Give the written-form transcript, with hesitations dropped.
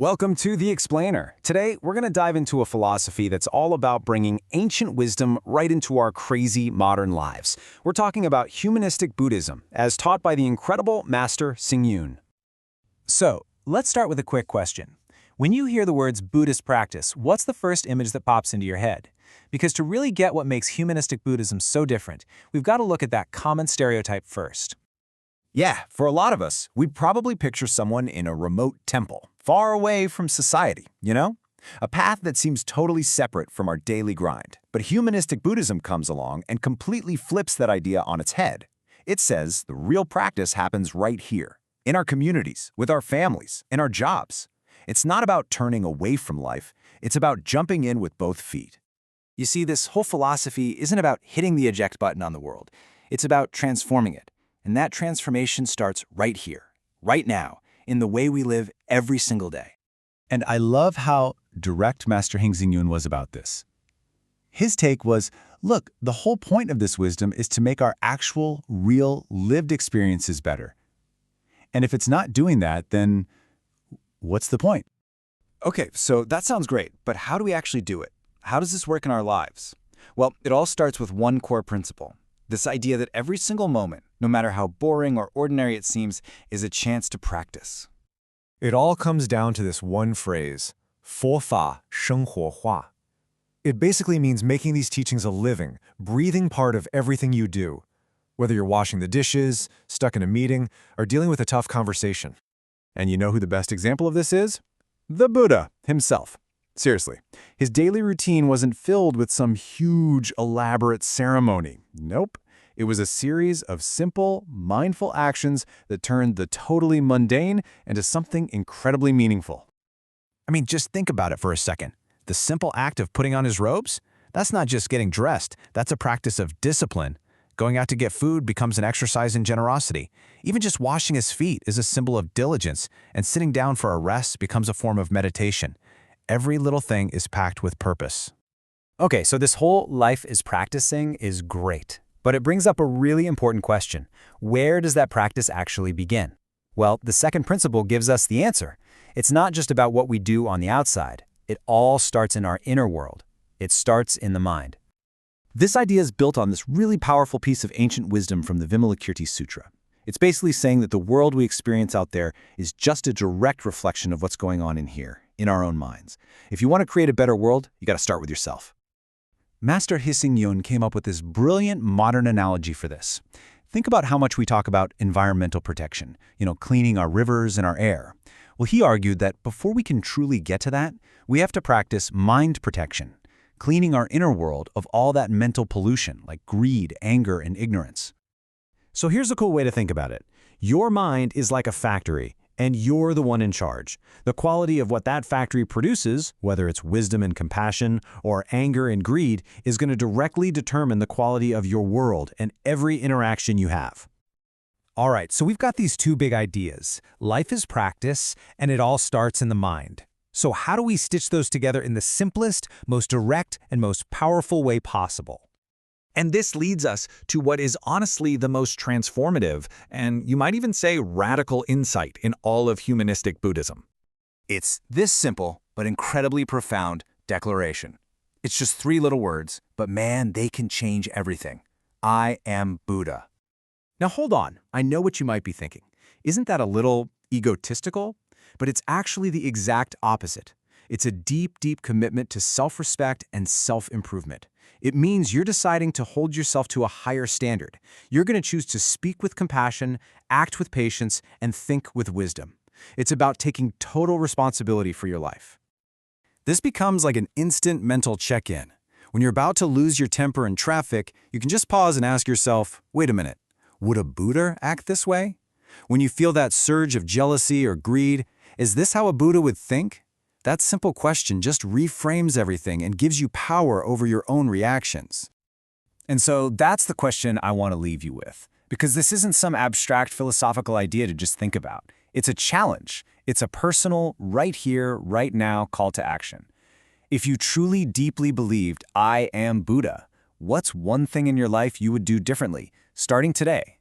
Welcome to The Explainer. Today, we're going to dive into a philosophy that's all about bringing ancient wisdom right into our crazy modern lives. We're talking about Humanistic Buddhism, as taught by the incredible Master Hsing Yun. So, let's start with a quick question. When you hear the words Buddhist practice, what's the first image that pops into your head? Because to really get what makes Humanistic Buddhism so different, we've got to look at that common stereotype first. Yeah, for a lot of us, we'd probably picture someone in a remote temple, far away from society, you know? A path that seems totally separate from our daily grind. But Humanistic Buddhism comes along and completely flips that idea on its head. It says the real practice happens right here, in our communities, with our families, in our jobs. It's not about turning away from life, it's about jumping in with both feet. You see, this whole philosophy isn't about hitting the eject button on the world. It's about transforming it. And that transformation starts right here, right now, in the way we live every single day. And I love how direct Master Hsing Yun was about this. His take was, look, the whole point of this wisdom is to make our actual, real, lived experiences better. And if it's not doing that, then what's the point? Okay, so that sounds great, but how do we actually do it? How does this work in our lives? Well, it all starts with one core principle. This idea that every single moment, no matter how boring or ordinary it seems, is a chance to practice. It all comes down to this one phrase, 佛法生活化. It basically means making these teachings a living, breathing part of everything you do, whether you're washing the dishes, stuck in a meeting, or dealing with a tough conversation. And you know who the best example of this is? The Buddha himself. Seriously, his daily routine wasn't filled with some huge, elaborate ceremony. Nope. It was a series of simple, mindful actions that turned the totally mundane into something incredibly meaningful. I mean, just think about it for a second. The simple act of putting on his robes? That's not just getting dressed. That's a practice of discipline. Going out to get food becomes an exercise in generosity. Even just washing his feet is a symbol of diligence, and sitting down for a rest becomes a form of meditation. Every little thing is packed with purpose. Okay, so this whole life is practicing is great. But it brings up a really important question. Where does that practice actually begin? Well, the second principle gives us the answer. It's not just about what we do on the outside. It all starts in our inner world. It starts in the mind. This idea is built on this really powerful piece of ancient wisdom from the Vimalakirti Sutra. It's basically saying that the world we experience out there is just a direct reflection of what's going on in here, in our own minds. If you want to create a better world, you got to start with yourself. Master Hsing Yun came up with this brilliant modern analogy for this. Think about how much we talk about environmental protection, cleaning our rivers and our air. Well, he argued that before we can truly get to that, we have to practice mind protection, cleaning our inner world of all that mental pollution like greed, anger, and ignorance. So here's a cool way to think about it. Your mind is like a factory, and you're the one in charge. The quality of what that factory produces, whether it's wisdom and compassion or anger and greed, is going to directly determine the quality of your world and every interaction you have. All right, so we've got these two big ideas. Life is practice, and it all starts in the mind. So how do we stitch those together in the simplest, most direct, and most powerful way possible? And this leads us to what is honestly the most transformative, and you might even say radical insight in all of humanistic Buddhism. It's this simple, but incredibly profound declaration. It's just 3 little words, but man, they can change everything. I am Buddha. Now hold on, I know what you might be thinking. Isn't that a little egotistical? But it's actually the exact opposite. It's a deep, deep commitment to self-respect and self-improvement. It means you're deciding to hold yourself to a higher standard. You're going to choose to speak with compassion, act with patience, and think with wisdom. It's about taking total responsibility for your life. This becomes like an instant mental check-in. When you're about to lose your temper in traffic, you can just pause and ask yourself, wait a minute, would a Buddha act this way? When you feel that surge of jealousy or greed, is this how a Buddha would think? That simple question just reframes everything and gives you power over your own reactions. And so that's the question I want to leave you with, because this isn't some abstract philosophical idea to just think about. It's a challenge. It's a personal, right here, right now call to action. If you truly deeply believed, I am Buddha, what's one thing in your life you would do differently, starting today?